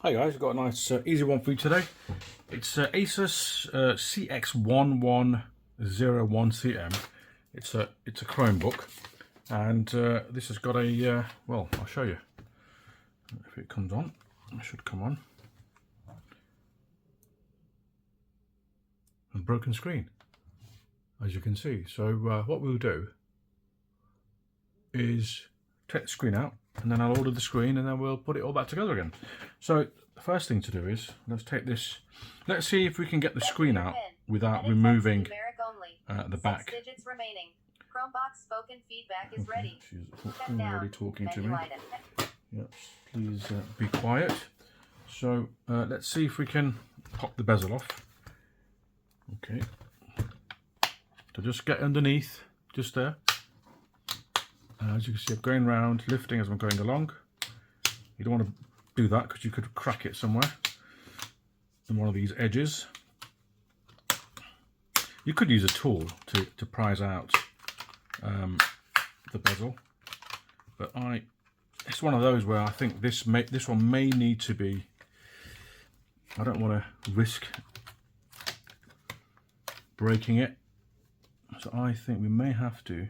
Hi guys, I've got a nice easy one for you today. It's Asus CX110CM. It's a Chromebook, and this has got a well, I'll show you if it comes on. It should come on. A broken screen, as you can see. So what we'll do is take the screen out, and then I'll order the screen, and then we'll put it all back together again. So the first thing to do is let's take this. Let's see if we can get the screen out without removing the back. Chromebox spoken feedback is ready. She's already talking to me. Yep, please be quiet. So let's see if we can pop the bezel off. Okay. So just get underneath, just there. As you can see, I'm going round, lifting as I'm going along. You don't want to do that because you could crack it somewhere in one of these edges. You could use a tool to prise out the bezel, but it's one of those where I think this one may need to be. I don't want to risk breaking it, so I think we may have to.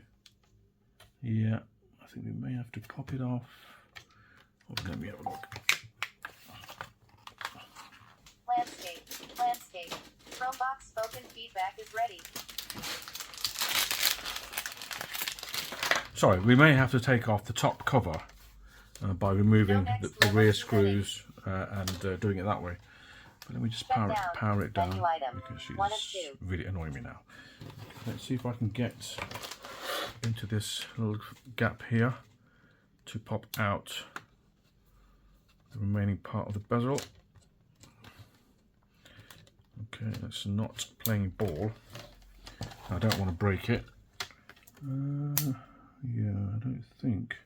Yeah, I think we may have to pop it off. Oh, let me have a look. Landscape. Chromebox spoken feedback is ready. Sorry, we may have to take off the top cover by removing the rear screws and doing it that way. But let me just power it down because she's really annoying me now. Let's see if I can get into this little gap here to pop out the remaining part of the bezel. Okay, that's not playing ball. I don't want to break it. Yeah, I don't think.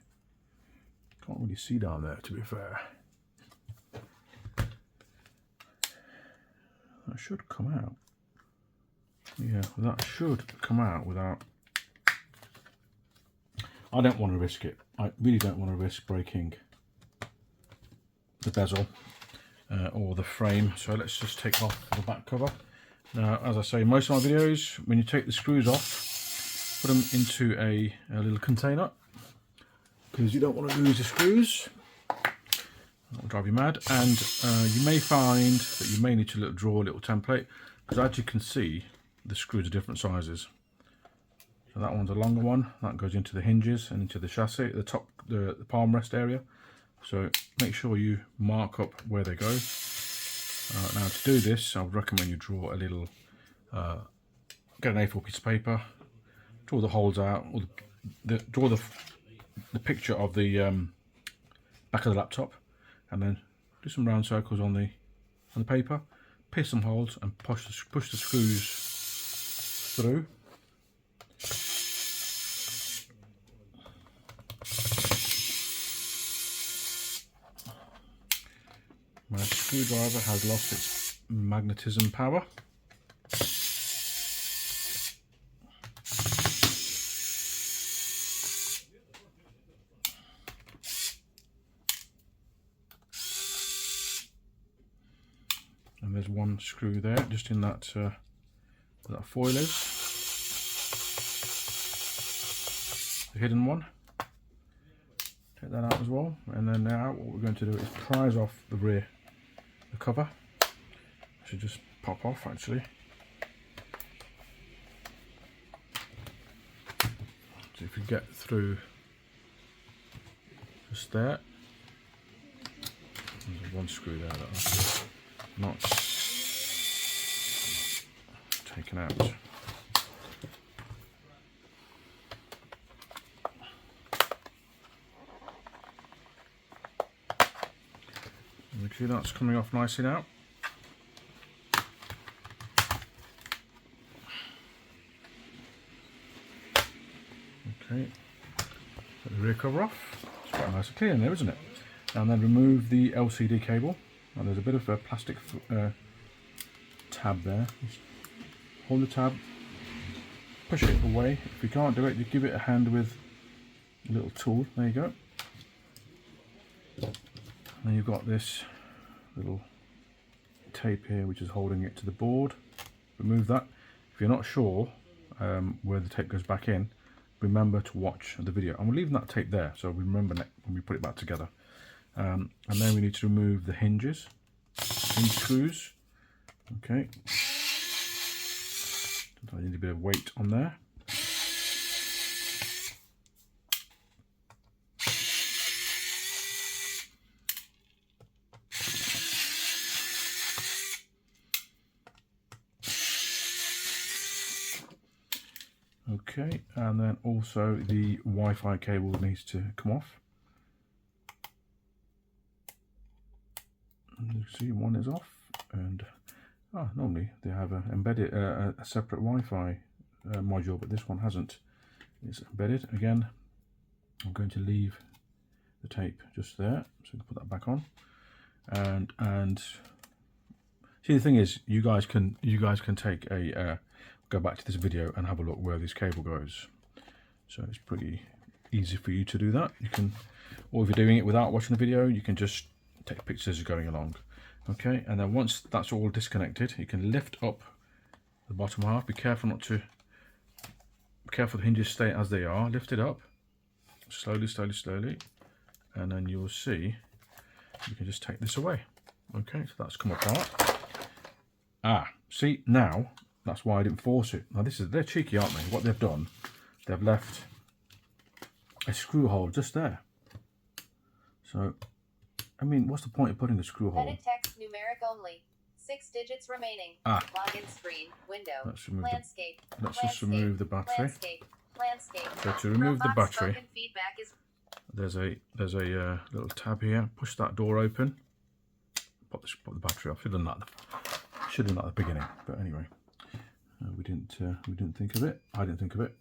Can't really see down there, to be fair. That should come out. Yeah, that should come out without. I don't want to risk it. I really don't want to risk breaking the bezel or the frame. So let's just take off the back cover. Now, as I say, most of my videos, when you take the screws off, put them into a little container because you don't want to lose the screws. That'll drive you mad. And you may find that you may need to draw a little template because, as you can see, the screws are different sizes. So that one's a longer one, that goes into the hinges and into the chassis, the top, the palm rest area. So make sure you mark up where they go. Now to do this, I would recommend you draw a little, get an A4 piece of paper, draw the holes out, or draw the picture of the back of the laptop, and then do some round circles on the paper, pierce some holes, and push the screws through. My screwdriver has lost its magnetism power. And there's one screw there, just in that where that foil is. The hidden one. Take that out as well. And then now what we're going to do is prise off the rear. The cover should just pop off actually. So if you get through just there, there's one screw there that I've not taken out. See, that's coming off nicely now. Okay, put the rear cover off. It's quite nice and clear in there, isn't it? And then remove the LCD cable. And there's a bit of a plastic tab there. Just hold the tab, push it away. If you can't do it, you give it a hand with a little tool. There you go. And then you've got this little tape here which is holding it to the board. Remove that. If you're not sure where the tape goes back in, remember to watch the video. And we're leaving that tape there, so we remember when we put it back together. And then we need to remove the hinge screws. Okay. I need a bit of weight on there. Okay, and then also the Wi-Fi cable needs to come off. And you see one is off, and normally they have a separate Wi-Fi module, but this one hasn't. It's embedded. Again, I'm going to leave the tape just there, so we can put that back on. And see, the thing is, you guys can take a go back to this video and have a look where this cable goes. So it's pretty easy for you to do that. You can, or if you're doing it without watching the video, you can just take pictures as you're going along. Okay, and then once that's all disconnected, you can lift up the bottom half. Be careful the hinges stay as they are. Lift it up slowly, and then you'll see you can just take this away. Okay, so that's come apart. See, now that's why I didn't force it. Now they're cheeky, aren't they? What they've done, they've left a screw hole just there. So, I mean, what's the point of putting a screw hole? Edit text numeric only. 6 digits remaining. Login screen. Window. Landscape. Let's just remove the battery. Landscape. So to remove the battery, Feedback is there's a little tab here. Push that door open. Put the battery off. Should have done that at the beginning, but anyway, we didn't think of it. I didn't think of it.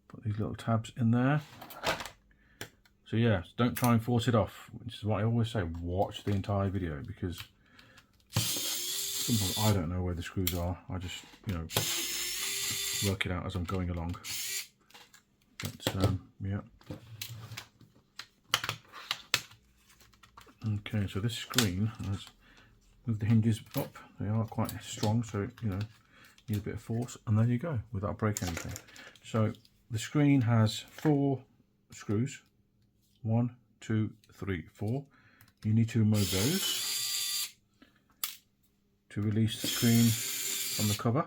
Put these little tabs in there. So yeah, don't try and force it off, which is what I always say. Watch the entire video, because sometimes I don't know where the screws are. I just, work it out as I'm going along. But yeah. Okay, so this screen has moved the hinges up. They are quite strong, so need a bit of force, and there you go, without breaking anything. So the screen has 4 screws. 1, 2, 3, 4. You need to remove those to release the screen from the cover.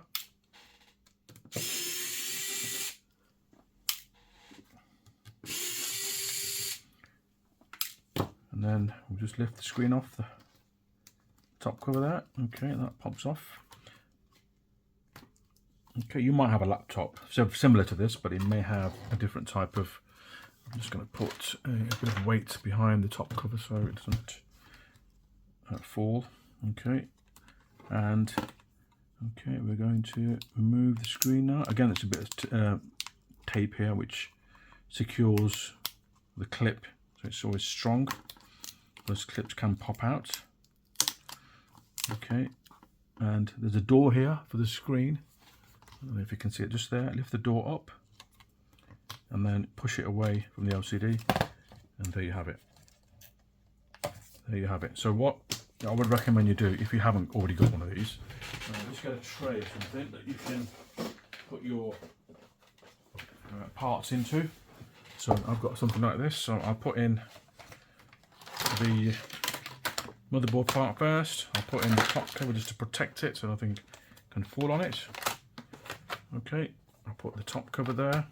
And then we'll just lift the screen off the top cover there. Okay, that pops off. Okay, you might have a laptop similar to this, but it may have a different type of. I'm just going to put a bit of weight behind the top cover so it doesn't fall. Okay, and okay, we're going to remove the screen now. Again, there's a bit of tape here which secures the clip, so it's always strong. Those clips can pop out. Okay, and there's a door here for the screen. I don't know if you can see it just there. Lift the door up and then push it away from the LCD, and there you have it. There you have it. So what I would recommend you do, if you haven't already got one of these, just get a tray or something that you can put your parts into. So I've got something like this, so I'll put in the motherboard part first. I'll put in the top cover just to protect it so nothing can fall on it. Okay, I'll put the top cover there,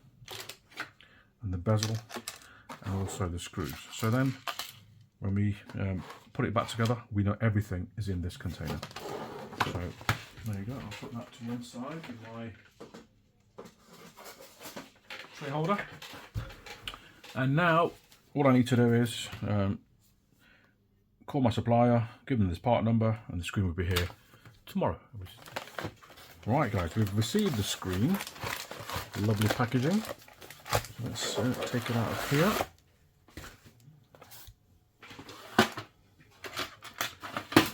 and the bezel, and also the screws. So then when we put it back together, we know everything is in this container. So there you go. I'll put that to one side in my tray holder. And now what I need to do is call my supplier, give them this part number, and the screen will be here tomorrow. Right guys, we've received the screen, lovely packaging. Let's take it out of here.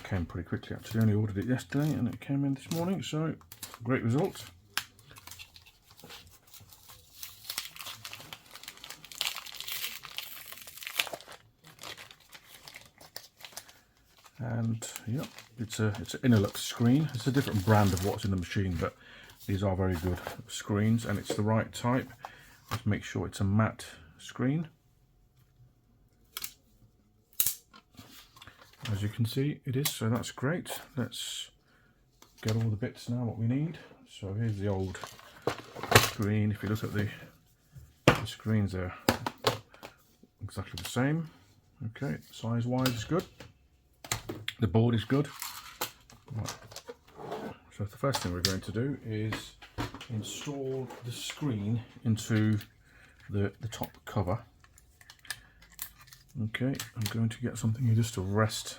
Came pretty quickly actually, only ordered it yesterday and it came in this morning, so great result. And yeah, it's an Innolux screen. It's a different brand of what's in the machine, but these are very good screens, and it's the right type. Just make sure it's a matte screen. As you can see, it is, so that's great. Let's get all the bits now what we need. So here's the old screen. If you look at the screens, they're exactly the same. Okay, size wise is good. The board is good. Right. So the first thing we're going to do is install the screen into the top cover. Okay, I'm going to get something here just to rest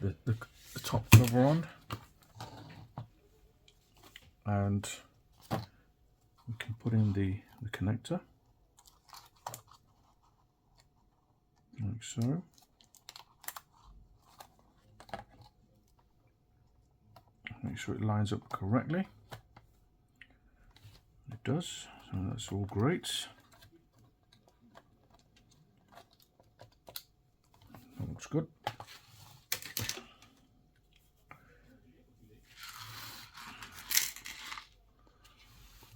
the top cover on, and we can put in the connector like so. Make sure it lines up correctly. It does, so that's all great. That looks good.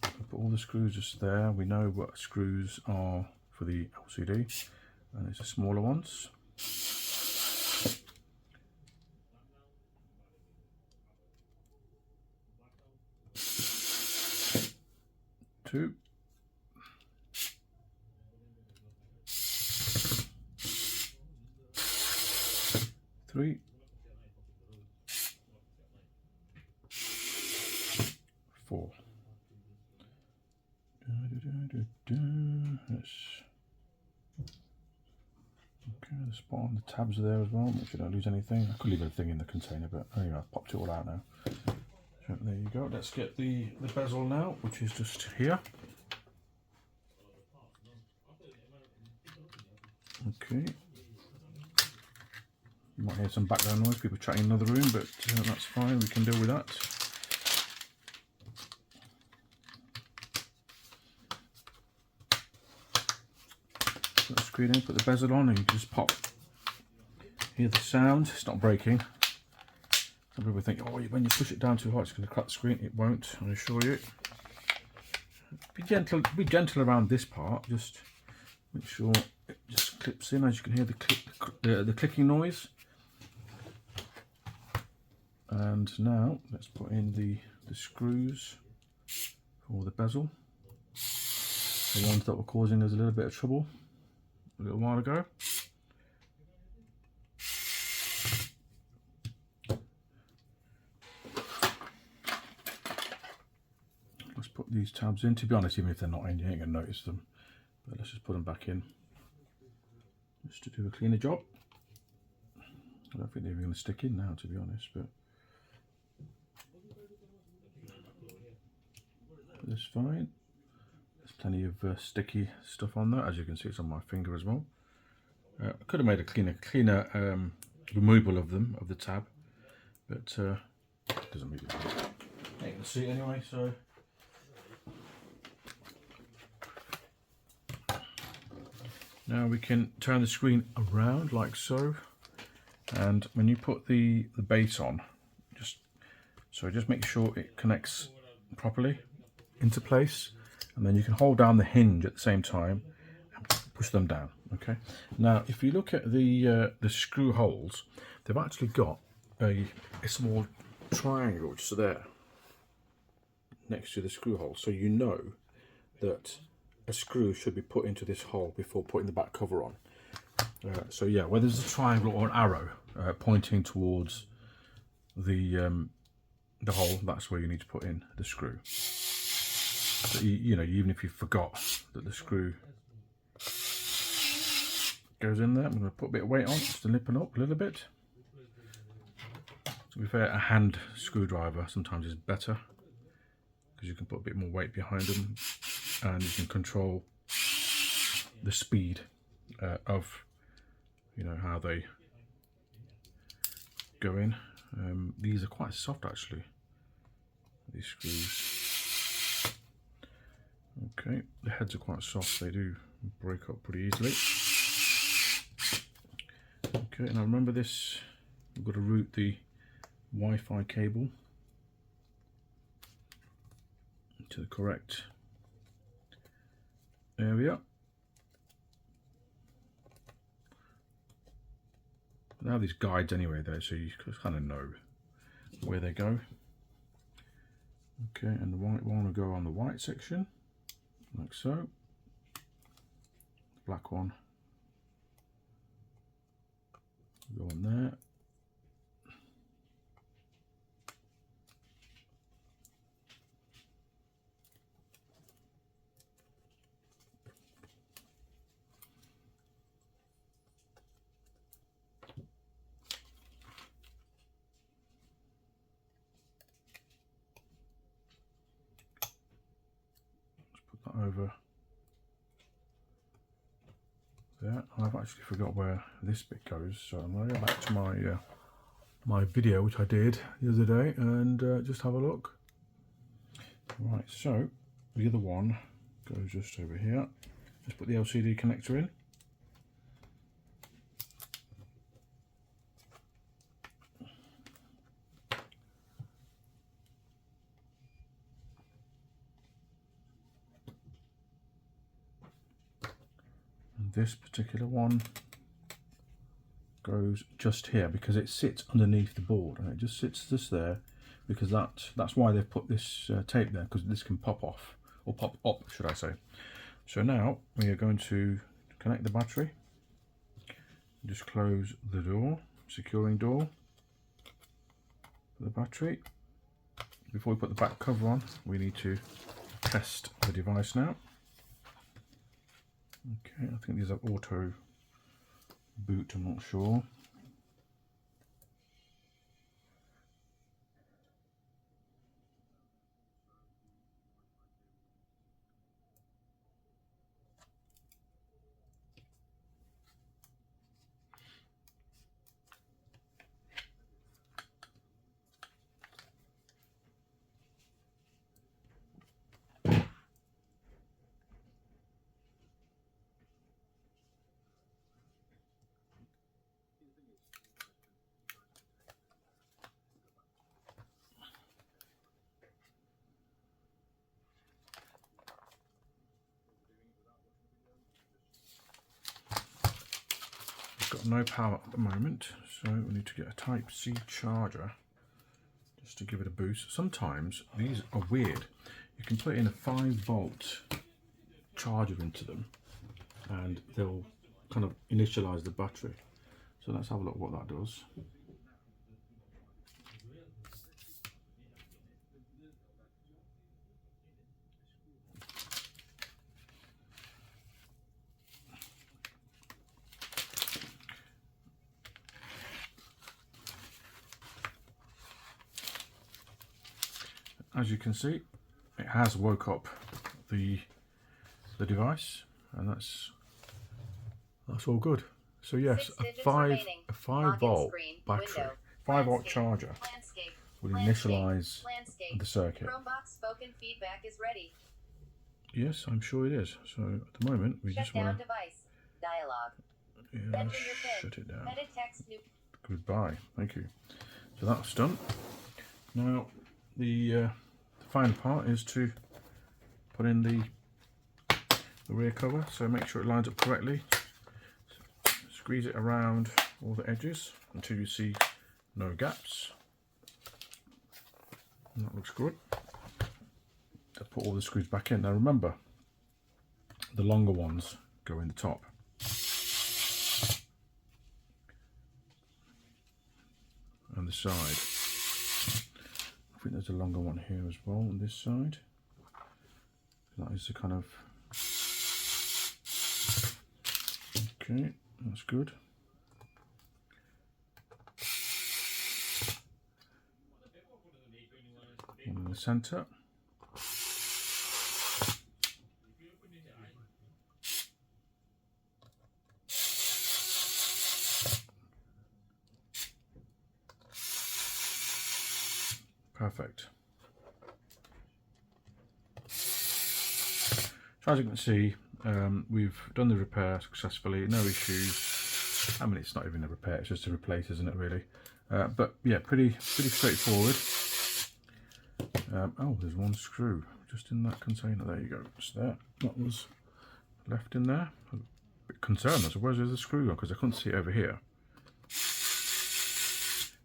Put all the screws just there. We know what screws are for the LCD, and it's the smaller ones. Two. Three. Four. Yes. Okay, the spot on the tabs are there as well. Make sure I don't lose anything. I could leave anything in the container, but anyway, I've popped it all out now. So there you go. Let's get the bezel now, which is just here. Okay. You might hear some background noise, people chatting in another room, but that's fine, we can deal with that. Put the screen in, put the bezel on, and you can just pop. Hear the sound, it's not breaking. Some people think, oh, when you push it down too hard, it's going to crack the screen. It won't, I assure you. Be gentle around this part, just make sure it just clips in, as you can hear the clicking noise. And now let's put in the screws for the bezel, the ones that were causing us a little bit of trouble a little while ago. Let's put these tabs in. To be honest, even if they're not in, you ain't gonna notice them, but let's just put them back in just to do a cleaner job. I don't think they're even going to stick in now, to be honest, but that's fine. There's plenty of sticky stuff on there. As you can see, it's on my finger as well. I could have made a cleaner removal of them, of the tab, but it doesn't really matter. You can see it anyway, so now we can turn the screen around like so, and when you put the base on, just make sure it connects properly into place, and then you can hold down the hinge at the same time and push them down. Okay, now if you look at the screw holes, they've actually got a small triangle just there next to the screw hole, so you know that a screw should be put into this hole before putting the back cover on. So yeah, whether there's a triangle or an arrow pointing towards the hole, that's where you need to put in the screw. So you know, even if you forgot that the screw goes in there, I'm going to put a bit of weight on just to lift it up a little bit. To be fair, a hand screwdriver sometimes is better because you can put a bit more weight behind them, and you can control the speed of, you know, how they go in. These are quite soft actually, these screws. Okay, the heads are quite soft, they do break up pretty easily. Okay, now remember this we've got to route the Wi-Fi cable to the correct area. Now these guides anyway though, so you kind of know where they go. Okay, and the white one will go on the white section, like so. The black one will go on there. Over there. I've actually forgot where this bit goes, so I'm going to go back to my my video which I did the other day and just have a look. Right, so the other one goes just over here. Just put the LCD connector in. This particular one goes just here because it sits underneath the board, and it just sits just there because that's why they've put this tape there, because this can pop off, or pop up should I say. So now we are going to connect the battery. Just close the door, securing door for the battery. Before we put the back cover on, we need to test the device now. Okay, I think these are auto boot, I'm not sure. Got no power at the moment, so we need to get a Type-C charger just to give it a boost. Sometimes these are weird. You can put in a 5-volt charger into them and they'll kind of initialize the battery. So let's have a look what that does. As you can see, it has woke up the device, and that's all good. So yes, a 5-volt battery, 5-volt charger will initialize the circuit. Yes, I'm sure it is. So at the moment, we just want to shut it down. Goodbye. Thank you. So that's done. Now the final part is to put in the rear cover, so make sure it lines up correctly. Squeeze it around all the edges until you see no gaps. And that looks good. I'll put all the screws back in. Now remember, the longer ones go in the top. And the side. I think there's a longer one here as well on this side. That is the kind of... Okay, that's good. One in the centre. Perfect. So as you can see, we've done the repair successfully, no issues. I mean, it's not even a repair, it's just a replace, isn't it, really? But yeah, pretty straightforward. Oh, there's one screw just in that container. There you go. It's there. That was left in there. I'm a bit concerned. I said, where's the screw gone? Because I couldn't see it over here.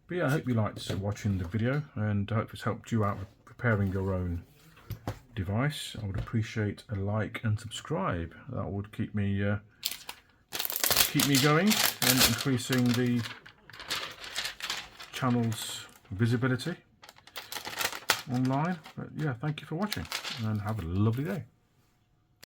But yeah, I hope you liked watching the video, and I hope it's helped you out with preparing your own device. I would appreciate a like and subscribe. That would keep me going and increasing the channel's visibility online. But yeah, thank you for watching and have a lovely day.